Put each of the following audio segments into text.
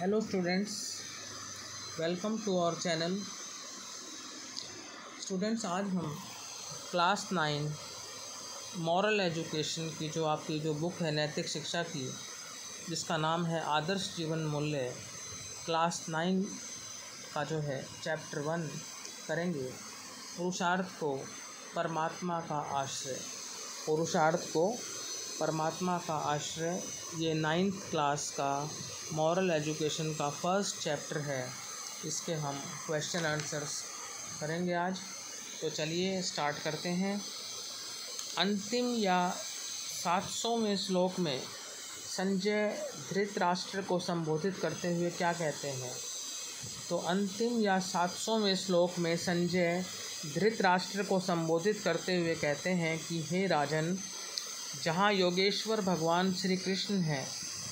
Hello students, welcome to our channel. Students, आज हम class 9 moral education की जो आपकी जो बुक है नैतिक शिक्षा की, जिसका नाम है आदर्श जीवन मूल्य, क्लास 9 का जो है चैप्टर 1 करेंगे। पुरुषार्थ को परमात्मा का आश्रय। पुरुषार्थ को परमात्मा का आश्रय, ये 9th क्लास का मॉरल एजुकेशन का फर्स्ट चैप्टर है। इसके हम क्वेश्चन आंसर्स करेंगे आज। तो चलिए स्टार्ट करते हैं। अंतिम या 700वें श्लोक में संजय धृतराष्ट्र को संबोधित करते हुए क्या कहते हैं? तो अंतिम या 700वें श्लोक में संजय धृतराष्ट्र को संबोधित करते हुए कहते हैं कि हे राजन, जहाँ योगेश्वर भगवान श्री कृष्ण हैं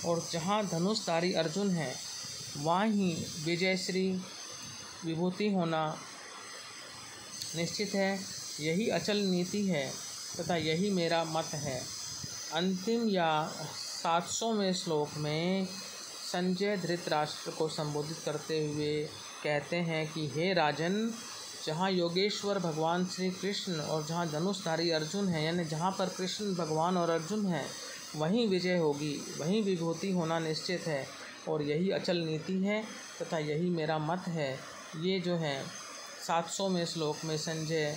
और जहाँ धनुषधारी अर्जुन हैं, वहाँ ही विजयश्री विभूति होना निश्चित है। यही अचल नीति है तथा यही मेरा मत है। अंतिम या 700वें श्लोक में संजय धृतराष्ट्र को संबोधित करते हुए कहते हैं कि हे राजन, जहाँ योगेश्वर भगवान श्री कृष्ण और जहाँ धनुषधारी अर्जुन हैं, यानी जहाँ पर कृष्ण भगवान और अर्जुन हैं, वहीं विजय होगी, वहीं विभूति होना निश्चित है और यही अचल नीति है तथा यही मेरा मत है। ये जो है 700वें श्लोक में संजय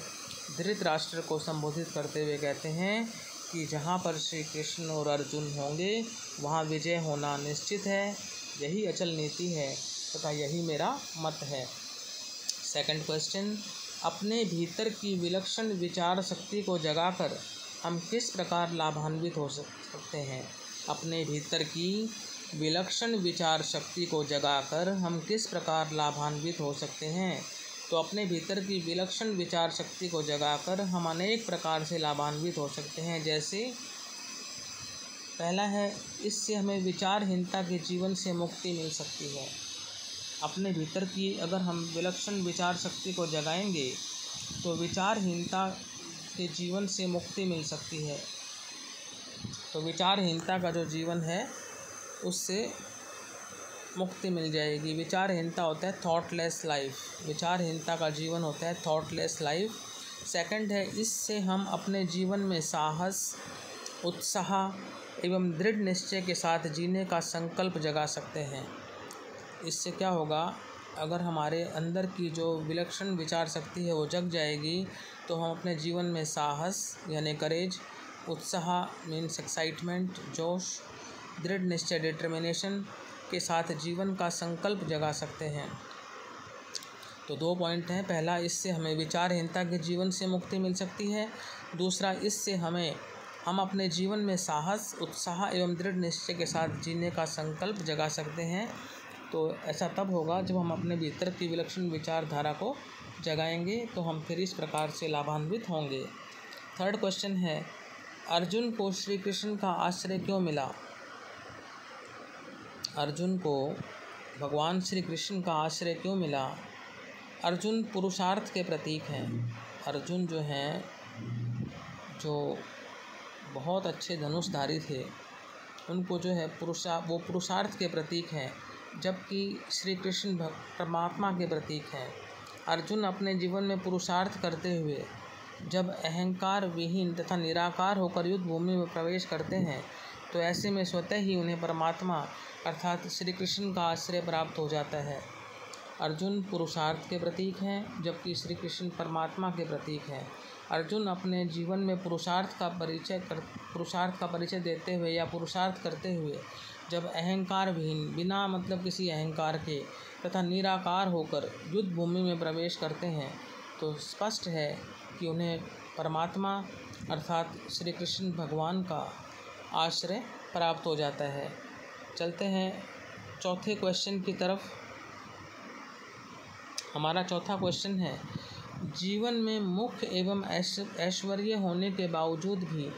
धृतराष्ट्र को संबोधित करते हुए कहते हैं कि जहाँ पर श्री कृष्ण और अर्जुन होंगे वहाँ विजय होना निश्चित है, यही अचल नीति है तथा यही मेरा मत है। सेकंड क्वेश्चन, अपने भीतर की विलक्षण विचार शक्ति को जगाकर हम किस प्रकार लाभान्वित हो सकते हैं? अपने भीतर की विलक्षण विचार शक्ति को जगाकर हम किस प्रकार लाभान्वित हो सकते हैं? तो अपने भीतर की विलक्षण विचार शक्ति को जगाकर हम अनेक प्रकार से लाभान्वित हो सकते हैं। जैसे पहला है, इससे हमें विचारहीनता के जीवन से मुक्ति मिल सकती है। अपने भीतर की अगर हम विलक्षण विचार शक्ति को जगाएंगे तो विचारहीनता के जीवन से मुक्ति मिल सकती है। तो विचारहीनता का जो जीवन है उससे मुक्ति मिल जाएगी। विचारहीनता होता है थॉटलेस लाइफ। विचारहीनता का जीवन होता है थॉटलेस लाइफ। सेकंड है, इससे हम अपने जीवन में साहस, उत्साह एवं दृढ़ निश्चय के साथ जीने का संकल्प जगा सकते हैं। इससे क्या होगा, अगर हमारे अंदर की जो विलक्षण विचार शक्ति है वो जग जाएगी तो हम अपने जीवन में साहस यानी करेज, उत्साह मीन्स एक्साइटमेंट, जोश, दृढ़ निश्चय डिटर्मिनेशन के साथ जीवन का संकल्प जगा सकते हैं। तो 2 पॉइंट हैं। पहला, इससे हमें विचारहीनता के जीवन से मुक्ति मिल सकती है। दूसरा, इससे हम अपने जीवन में साहस, उत्साह एवं दृढ़ निश्चय के साथ जीने का संकल्प जगा सकते हैं। तो ऐसा तब होगा जब हम अपने भीतर की विलक्षण विचारधारा को जगाएंगे, तो हम फिर इस प्रकार से लाभान्वित होंगे। थर्ड क्वेश्चन है, अर्जुन को श्री कृष्ण का आश्रय क्यों मिला? अर्जुन को भगवान श्री कृष्ण का आश्रय क्यों मिला? अर्जुन पुरुषार्थ के प्रतीक हैं। अर्जुन जो हैं, जो बहुत अच्छे धनुषधारी थे, उनको जो है वो पुरुषार्थ के प्रतीक हैं, जबकि श्री कृष्ण परमात्मा के प्रतीक हैं। अर्जुन अपने जीवन में पुरुषार्थ करते हुए जब अहंकार विहीन तथा निराकार होकर युद्ध भूमि में प्रवेश करते हैं, तो ऐसे में स्वतः ही उन्हें परमात्मा अर्थात श्री कृष्ण का आश्रय प्राप्त हो जाता है। अर्जुन पुरुषार्थ के प्रतीक हैं, जबकि श्री कृष्ण परमात्मा के प्रतीक हैं। अर्जुन अपने जीवन में पुरुषार्थ का परिचय देते हुए या पुरुषार्थ करते हुए जब अहंकार विहीन, बिना मतलब किसी अहंकार के तथा निराकार होकर युद्ध भूमि में प्रवेश करते हैं, तो स्पष्ट है कि उन्हें परमात्मा अर्थात श्री कृष्ण भगवान का आश्रय प्राप्त हो जाता है। चलते हैं चौथे क्वेश्चन की तरफ। हमारा चौथा क्वेश्चन है, जीवन में मुख्य एवं ऐश्वर्य होने के बावजूद भी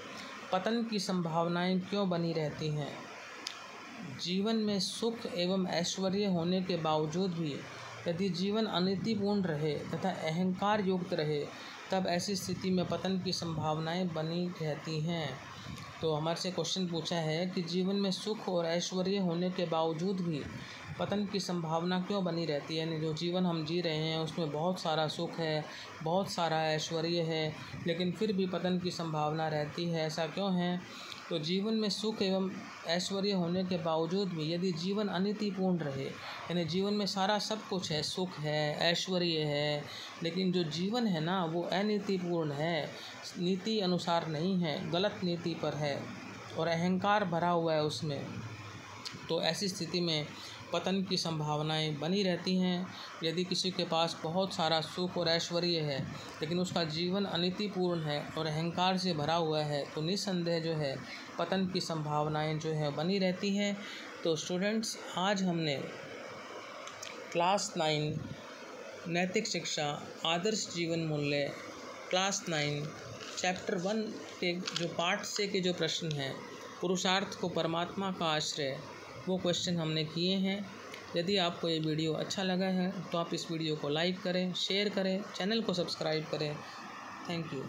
पतन की संभावनाएं क्यों बनी रहती हैं? जीवन में सुख एवं ऐश्वर्य होने के बावजूद भी यदि जीवन अनीतिपूर्ण रहे तथा अहंकार युक्त रहे, तब ऐसी स्थिति में पतन की संभावनाएं बनी रहती हैं। तो हमारे से क्वेश्चन पूछा है कि जीवन में सुख और ऐश्वर्य होने के बावजूद भी पतन की संभावना क्यों बनी रहती है। यानी जो जीवन हम जी रहे हैं उसमें बहुत सारा सुख है, बहुत सारा ऐश्वर्य है, लेकिन फिर भी पतन की संभावना रहती है। ऐसा क्यों है? तो जीवन में सुख एवं ऐश्वर्य होने के बावजूद भी यदि जीवन अनीतिपूर्ण रहे, यानी जीवन में सारा सब कुछ है, सुख है, ऐश्वर्य है, लेकिन जो जीवन है ना वो अनीतिपूर्ण है, नीति अनुसार नहीं है, गलत नीति पर है और अहंकार भरा हुआ है उसमें, तो ऐसी स्थिति में पतन की संभावनाएं बनी रहती हैं। यदि किसी के पास बहुत सारा सुख और ऐश्वर्य है लेकिन उसका जीवन अनीतिपूर्ण है और अहंकार से भरा हुआ है, तो निस्संदेह जो है पतन की संभावनाएं जो है बनी रहती हैं। तो स्टूडेंट्स, आज हमने क्लास 9 नैतिक शिक्षा आदर्श जीवन मूल्य क्लास 9 चैप्टर 1 के जो पार्ट से के जो प्रश्न हैं, पुरुषार्थ को परमात्मा का आश्रय, वो क्वेश्चन हमने किए हैं। यदि आपको ये वीडियो अच्छा लगा है तो आप इस वीडियो को लाइक करें, शेयर करें, चैनल को सब्सक्राइब करें। Thank you.